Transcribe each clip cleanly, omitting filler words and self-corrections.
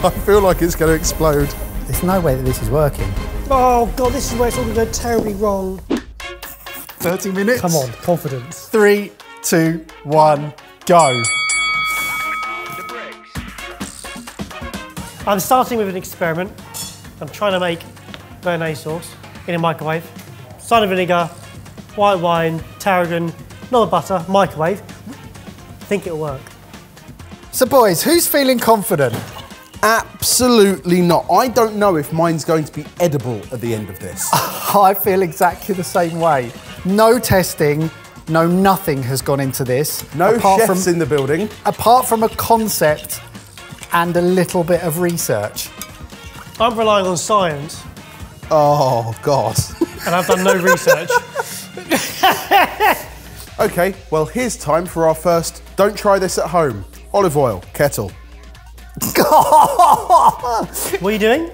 I feel like it's going to explode. There's no way that this is working. Oh God, this is where it's all going to go terribly wrong. 30 minutes. Come on, confidence. 3, 2, 1, go. I'm starting with an experiment. I'm trying to make béarnaise sauce in a microwave. Cider vinegar, white wine, tarragon, not butter, microwave. I think it'll work. So boys, who's feeling confident? Absolutely not. I don't know if mine's going to be edible at the end of this. I feel exactly the same way. No testing, no nothing has gone into this. No chefs in the building. Apart from a concept and a little bit of research. I'm relying on science. Oh, God. And I've done no research. OK, well, here's time for our first don't try this at home. Olive oil, kettle. What are you doing?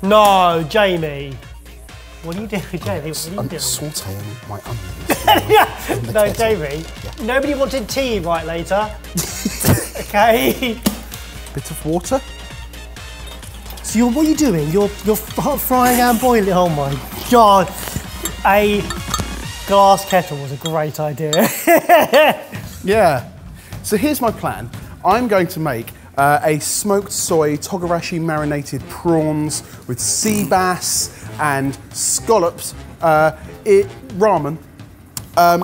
No, Jamie. What are you doing, Jamie? What are you I'm doing? sauteing my onions. No, Jamie. Yeah. Nobody wanted tea right later. OK? Bit of water. So what are you doing? You're frying and boiling. Oh my God. A glass kettle was a great idea. Yeah. So here's my plan. I'm going to make a smoked soy togarashi marinated prawns with sea bass and scallops, ramen.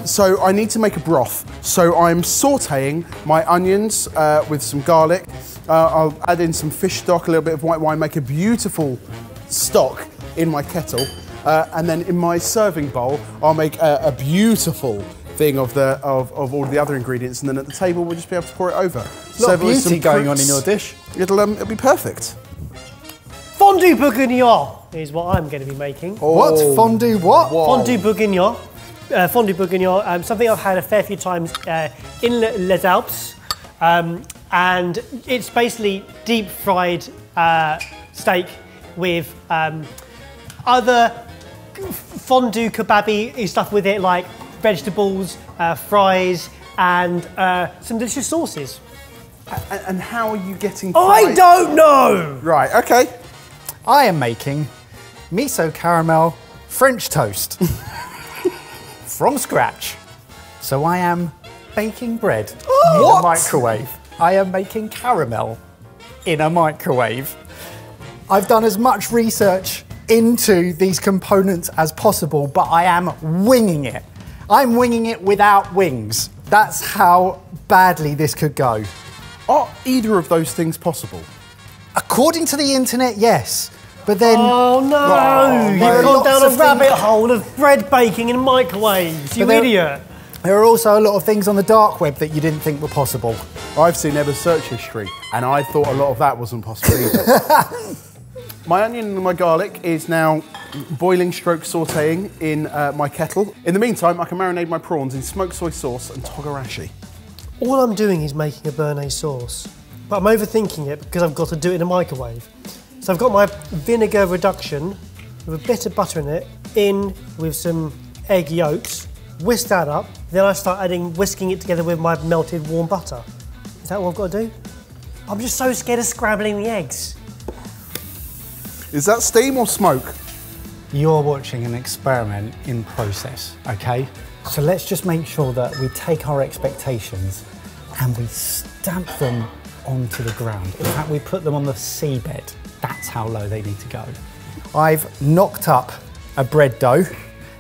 So I need to make a broth. So I'm sauteing my onions with some garlic. I'll add in some fish stock, a little bit of white wine, make a beautiful stock in my kettle. And then in my serving bowl, I'll make a beautiful thing of all the other ingredients, and then at the table we'll just be able to pour it over. A lot of beauty going on in your dish. It'll be perfect. Fondue bourguignon is what I'm going to be making. Oh. What? Fondue what? Whoa. Fondue bourguignon. Fondue bourguignon, something I've had a fair few times in Les Alpes. And it's basically deep fried steak with other fondue kebabby stuff with it, like vegetables, fries, and some delicious sauces. And how are you getting I fried? don't know! Right, okay. I am making miso caramel French toast from scratch. So I am baking bread in a microwave. I am making caramel in a microwave. I've done as much research into these components as possible, but I am winging it. I'm winging it without wings. That's how badly this could go. Are either of those things possible? According to the internet, yes. But then... Oh no! You've gone down a rabbit hole of bread baking in microwaves, you idiot! There are also a lot of things on the dark web that you didn't think were possible. I've seen Emma's search history, and I thought a lot of that wasn't possible either. My onion and my garlic is now boiling stroke sauteing in my kettle. In the meantime, I can marinate my prawns in smoked soy sauce and togarashi. All I'm doing is making a béarnaise sauce, but I'm overthinking it because I've got to do it in a microwave. So I've got my vinegar reduction with a bit of butter in it, in with some egg yolks, whisk that up, then I start whisking it together with my melted warm butter. Is that what I've got to do? I'm just so scared of scrambling the eggs. Is that steam or smoke? You're watching an experiment in process, okay? So let's just make sure that we take our expectations and we stamp them onto the ground. In fact, we put them on the seabed. That's how low they need to go. I've knocked up a bread dough,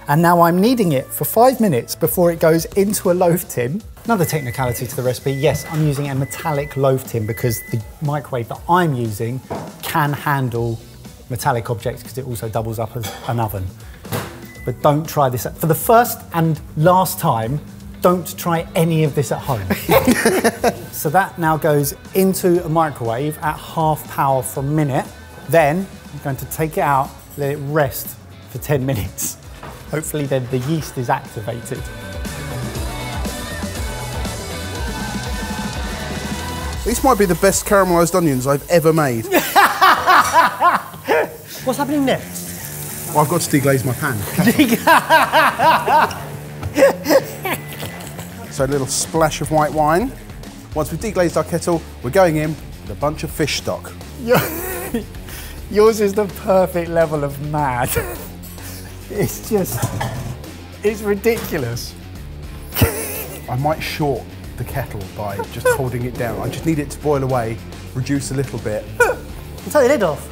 and now I'm kneading it for 5 minutes before it goes into a loaf tin. Another technicality to the recipe, yes, I'm using a metallic loaf tin because the microwave that I'm using can handle metallic objects because it also doubles up as an oven. But don't try this. For the first and last time, don't try any of this at home. So that now goes into a microwave at half power for a minute. Then I'm going to take it out, let it rest for 10 minutes. Hopefully then the yeast is activated. These might be the best caramelised onions I've ever made. What's happening next? Well, I've got to deglaze my pan. So a little splash of white wine. Once we've deglazed our kettle, we're going in with a bunch of fish stock. Yours is the perfect level of mad. It's just, it's ridiculous. I might short the kettle by just holding it down. I just need it to boil away, reduce a little bit. Take the lid off.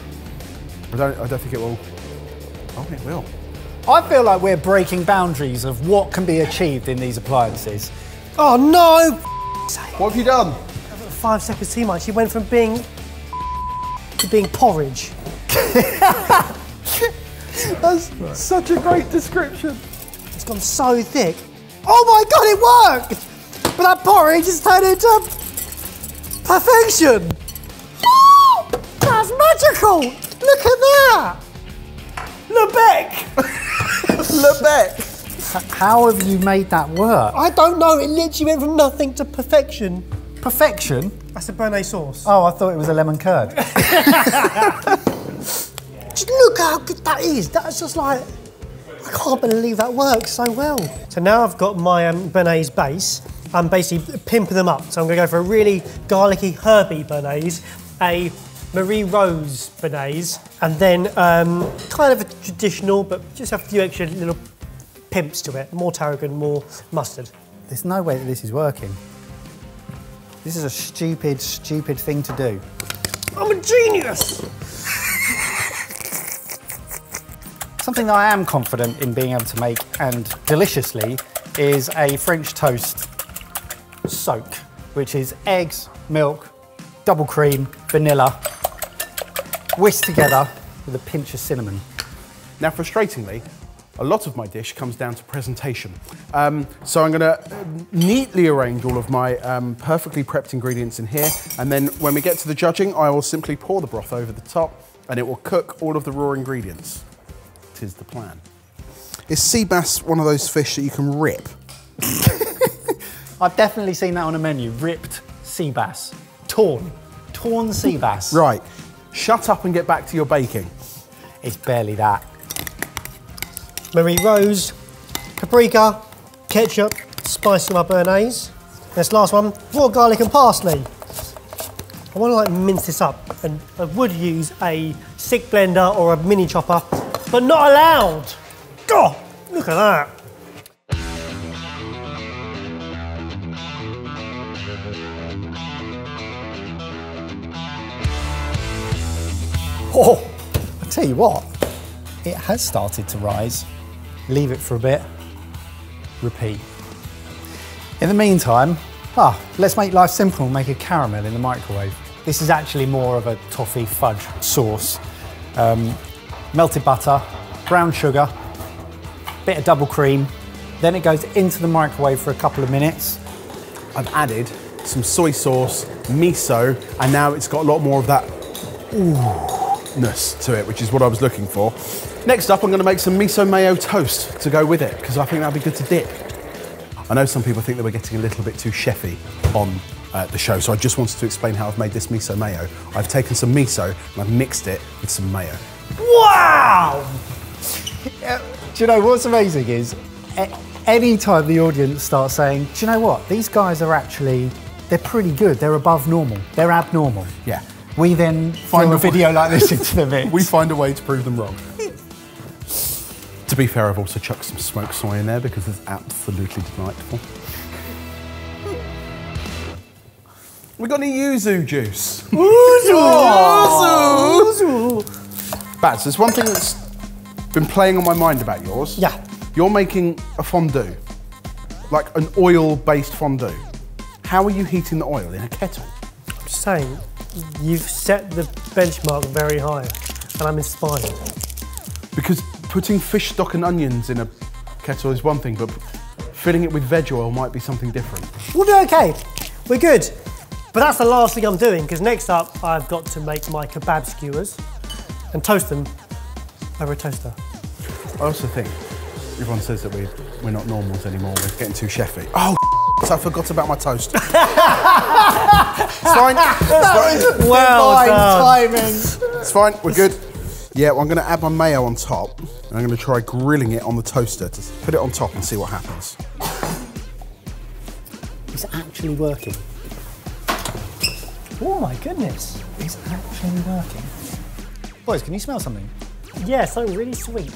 I don't think it will. Oh, it will. I feel like we're breaking boundaries of what can be achieved in these appliances. Oh no! What have you done? 5 seconds too much. He went from being to being porridge. That's such a great description. It's gone so thick. Oh my god, it worked! But that porridge has turned into perfection. Oh, that's magical! Look at that! Lebec! Lebec! How have you made that work? I don't know, it literally went from nothing to perfection. Perfection? That's a béarnaise sauce. Oh, I thought it was a lemon curd. Just look how good that is. That's just like, I can't believe that works so well. So now I've got my béarnaise base. I'm basically pimping them up. So I'm gonna go for a really garlicky, herby béarnaise, a Marie Rose béarnaise, and then kind of a traditional, but just a few extra little pimps to it. More tarragon, more mustard. There's no way that this is working. This is a stupid, stupid thing to do. I'm a genius! Something that I am confident in being able to make, and deliciously, is a French toast soak, which is eggs, milk, double cream, vanilla, whisked together with a pinch of cinnamon. Now, frustratingly, a lot of my dish comes down to presentation. So I'm gonna neatly arrange all of my perfectly prepped ingredients in here, and then when we get to the judging, I will simply pour the broth over the top, and it will cook all of the raw ingredients. Is the plan. Is sea bass one of those fish that you can rip? I've definitely seen that on a menu, ripped sea bass. Torn sea bass. Right, shut up and get back to your baking. It's barely that. Marie Rose, paprika, ketchup, spice of my béarnaise. This last one, raw garlic and parsley. I want to like mince this up, and I would use a stick blender or a mini chopper, but not allowed. God, look at that. Oh, I tell you what, it has started to rise. Leave it for a bit, repeat. In the meantime, let's make life simple and make a caramel in the microwave. This is actually more of a toffee fudge sauce. Melted butter, brown sugar, bit of double cream, then it goes into the microwave for a couple of minutes. I've added some soy sauce, miso, and now it's got a lot more of that ooh-ness to it, which is what I was looking for. Next up, I'm going to make some miso mayo toast to go with it, because I think that'd be good to dip. I know some people think that we're getting a little bit too chefy on the show, so I just wanted to explain how I've made this miso mayo. I've taken some miso and I've mixed it with some mayo. Wow! Do you know what's amazing is, any time the audience starts saying, do you know what, these guys are actually, they're pretty good, they're above normal, they're abnormal. Yeah. We then find a video like this into the mix. We find a way to prove them wrong. To be fair, I've also chucked some smoked soy in there because it's absolutely delightful. We got any yuzu juice? Yuzu! Bats, there's one thing that's been playing on my mind about yours. Yeah. You're making a fondue, like an oil-based fondue. How are you heating the oil? In a kettle? I'm just saying, you've set the benchmark very high, and I'm inspired. Because putting fish stock and onions in a kettle is one thing, but filling it with veg oil might be something different. We'll be okay. We're good. But that's the last thing I'm doing, because next up I've got to make my kebab skewers and toast them over a toaster. I also think everyone says that we're not normals anymore, we're getting too chefy. Oh, I forgot about my toast. It's fine. Well done. Timing. It's fine, we're good. Yeah, well, I'm going to add my mayo on top, and I'm going to try grilling it on the toaster to put it on top and see what happens. It's actually working. Oh my goodness. It's actually working. Boys, can you smell something? Yeah, something really sweet.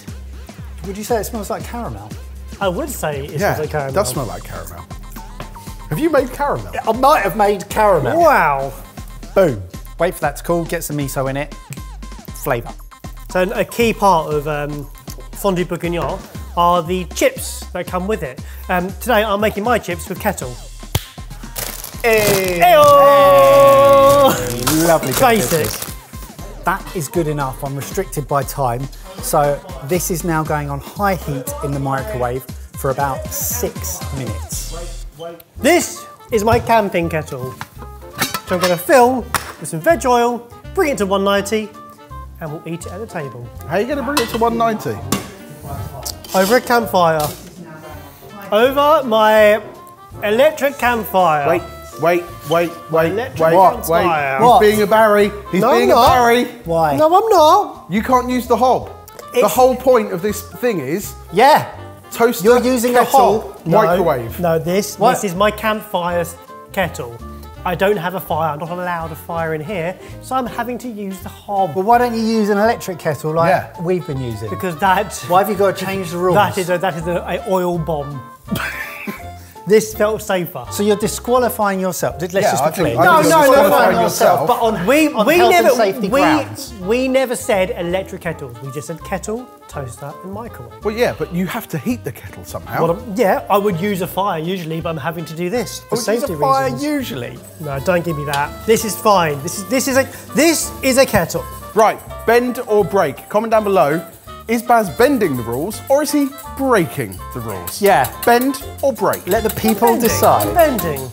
Would you say it smells like caramel? I would say it Yeah, smells like caramel. it does smell like caramel. Have you made caramel? I might have made caramel. Wow. Boom. Wait for that to cool, get some miso in it. Flavour. So a key part of fondue bourguignon are the chips that come with it. Today I'm making my chips with kettle. Hey. Hey-oh! Lovely. Basic. That is good enough. I'm restricted by time. So this is now going on high heat in the microwave for about 6 minutes. This is my camping kettle. So I'm going to fill with some veg oil, bring it to 190, and we'll eat it at the table. How are you going to bring it to 190? Over a campfire. Over my electric campfire. Wait. Electric Wait. campfire. He's being a Barry. He's No, being I'm a not. Barry. Why? No, I'm not. You can't use the hob. The It's- whole point of this thing is Yeah. toaster, You're using a kettle, hob. microwave. No, this What? is my campfire kettle. I don't have a fire. I'm not allowed a fire in here, so I'm having to use the hob. Well, why don't you use an electric kettle like Yeah. we've been using? Because that Why have you got to change the rules? that is a oil bomb. This felt safer. So you're disqualifying yourself. Let's Yeah, just I be think- clear. I No, think no, you're no, disqualifying no, yourself. But on, We on we health never and safety grounds. we never said electric kettles. We just said kettle, toaster, and microwave. Well, yeah, but you have to heat the kettle somehow. Well, yeah, I would use a fire usually, but I'm having to do this for Which is safety a fire reasons. usually. No, don't give me that. This is fine. This is a kettle. Right, bend or break? Comment down below. Is Baz bending the rules or is he breaking the rules? Yeah. Bend or break? Let the people I'm decide. bending.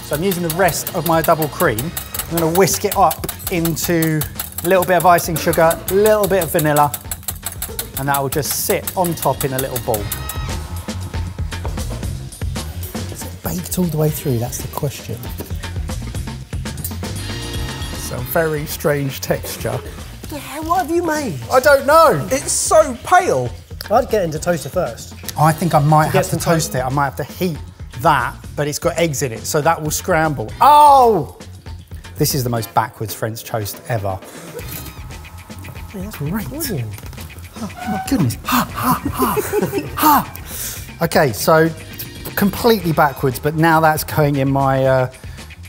So I'm using the rest of my double cream. I'm going to whisk it up into a little bit of icing sugar, a little bit of vanilla, and that will just sit on top in a little ball. Is it baked all the way through? That's the question. It's a very strange texture. What have you made? I don't know. It's so pale. I'd get into toaster first. I think I might have to some toast it. I might have to heat that, but it's got eggs in it, so that will scramble. Oh! This is the most backwards French toast ever. That's great. Brilliant. Oh my goodness. Okay, so completely backwards, but now that's going in my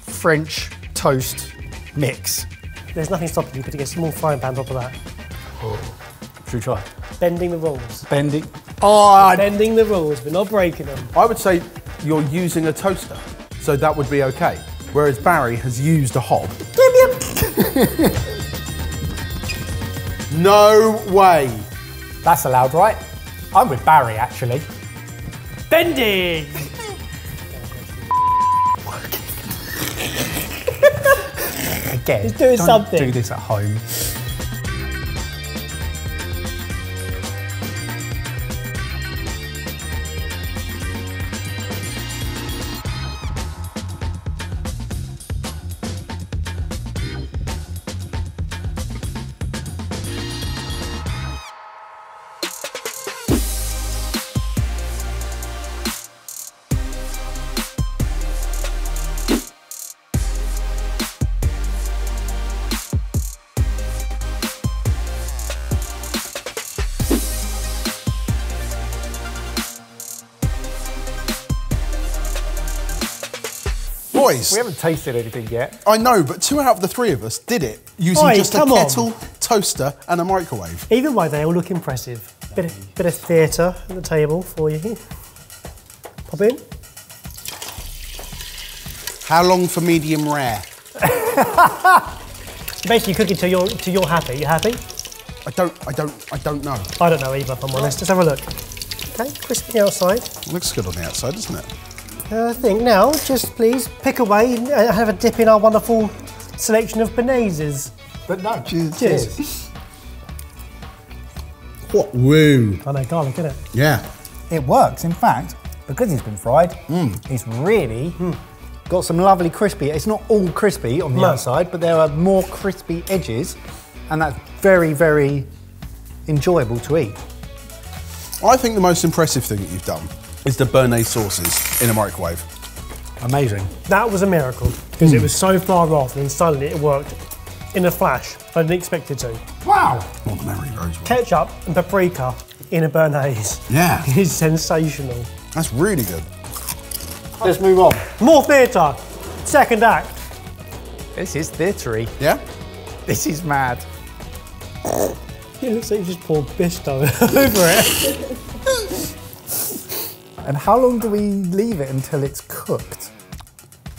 French toast mix. There's nothing stopping you putting a small frying pan on top of that. Should we try? Bending the rules. Bending. Oh, Bending the rules, but not breaking them. I would say you're using a toaster, so that would be okay. Whereas Barry has used a hob. No way. that's allowed, right? I'm with Barry, actually. Bending! Again, He's doing don't something. do this at home. Boys, We haven't tasted anything yet. I know, but 2 out of the 3 of us did it using Oi, just a come on. kettle, toaster, and a microwave. Either way, they all look impressive. Bit of theatre at the table for you. Pop in. How long for medium rare? Basically, cook it till you're happy. You happy? I don't know. I don't know either, if I'm honest. Let's have a look. Okay, crispy outside. It looks good on the outside, doesn't it? I think now, just please pick away and have a dip in our wonderful selection of benazes. But no, Cheers. What? Woo. I know, garlic, isn't it? Yeah. It works, in fact, because it's been fried, it's really got some lovely crispy. It's not all crispy on the No. outside, but there are more crispy edges, and that's very, very enjoyable to eat. I think the most impressive thing that you've done is the béarnaise sauces in a microwave. Amazing. That was a miracle because it was so far off and suddenly it worked in a flash. I didn't expect it to. Wow. Well, the memory goes well. Ketchup and paprika in a béarnaise. Yeah. Is sensational. That's really good. Let's move on. More theatre. Second act. This is theatre-y. Yeah? This is mad. It looks like you just poured Bisto over it. And how long do we leave it until it's cooked?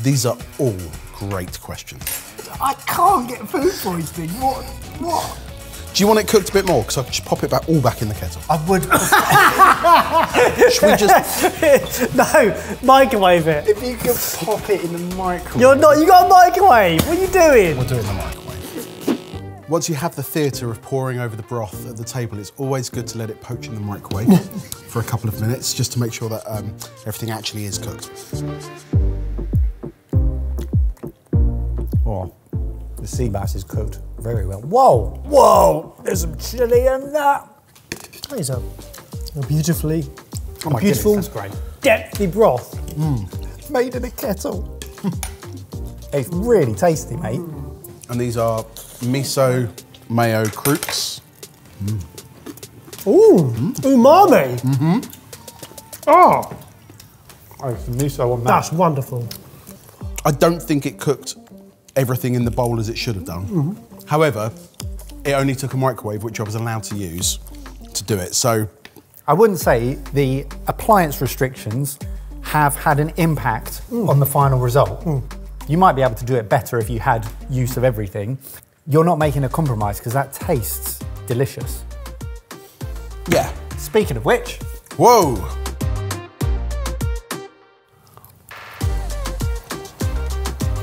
These are all great questions. I can't get food poisoning. What? Do you want it cooked a bit more? Because I can just pop it all back in the kettle. I would. Should we just... No, microwave it. If you could pop it in the microwave. You're not, you got a microwave. What are you doing? We'll do it in the microwave. Once you have the theatre of pouring over the broth at the table, it's always good to let it poach in the microwave for a couple of minutes, just to make sure that everything actually is cooked. Oh, the sea bass is cooked very well. Whoa! There's some chilli in that. That is a beautifully, Oh my beautiful, goodness, that's great. depthy broth. Made in a kettle. It's really tasty, mate. And these are miso mayo croûtes. Ooh, umami. Oh, Oh, it's the miso on that. that's wonderful. I don't think it cooked everything in the bowl as it should have done. However, it only took a microwave, which I was allowed to use to do it. So I wouldn't say the appliance restrictions have had an impact on the final result. You might be able to do it better if you had use of everything. You're not making a compromise because that tastes delicious. yeah. Speaking of which, Whoa.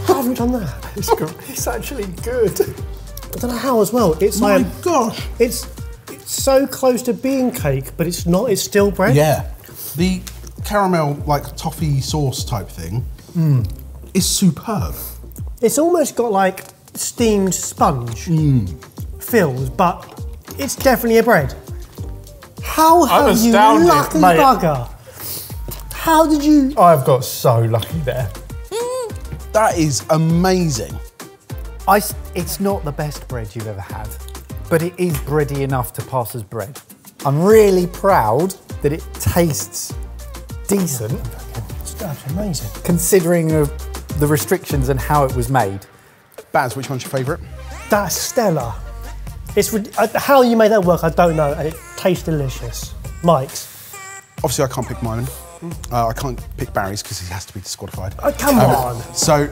How have you done that? it's actually good. I don't know how as well. It's My like, gosh. it's so close to being cake, but it's not, it's still bread. Yeah. The caramel, like toffee sauce type thing is superb. It's almost got like steamed sponge fills, but it's definitely a bread. How have you astounded, lucky mate. bugger? How did you? I've got so lucky there. That is amazing. It's not the best bread you've ever had, but it is bready enough to pass as bread. I'm really proud that it tastes decent, That's amazing. considering the restrictions and how it was made. Baz, which one's your favourite? That's stellar. It's how you made that work, I don't know, and it tastes delicious. Mike's. Obviously, I can't pick mine. I can't pick Barry's because he has to be disqualified. Oh, come on. So,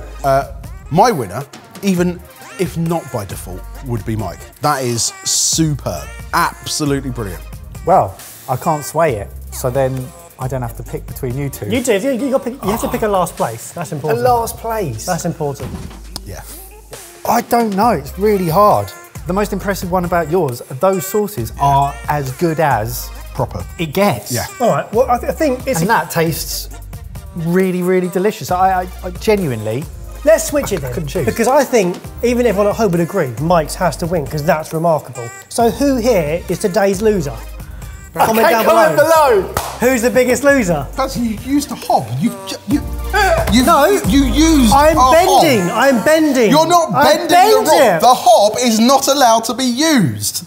my winner, even if not by default, would be Mike. That is superb. Absolutely brilliant. Well, I can't sway it, so then I don't have to pick between you two. You do. You have to pick a last place. That's A important. last place. That's important. Yeah. I don't know, it's really hard. The most impressive one about yours, those sauces are as good as Proper. it gets. Yeah. All right. Well, I think it's. And that tastes really, really delicious. I genuinely, Let's switch it then, couldn't choose. because I think even everyone at home would agree, Mike's has to win because that's remarkable. So who here is today's loser? Comment down below. Who's the biggest loser? Baz, you used a hob. You No. You used I'm a bending. hob. I'm bending. You're not I bending bend the it. hob. The hob is not allowed to be used.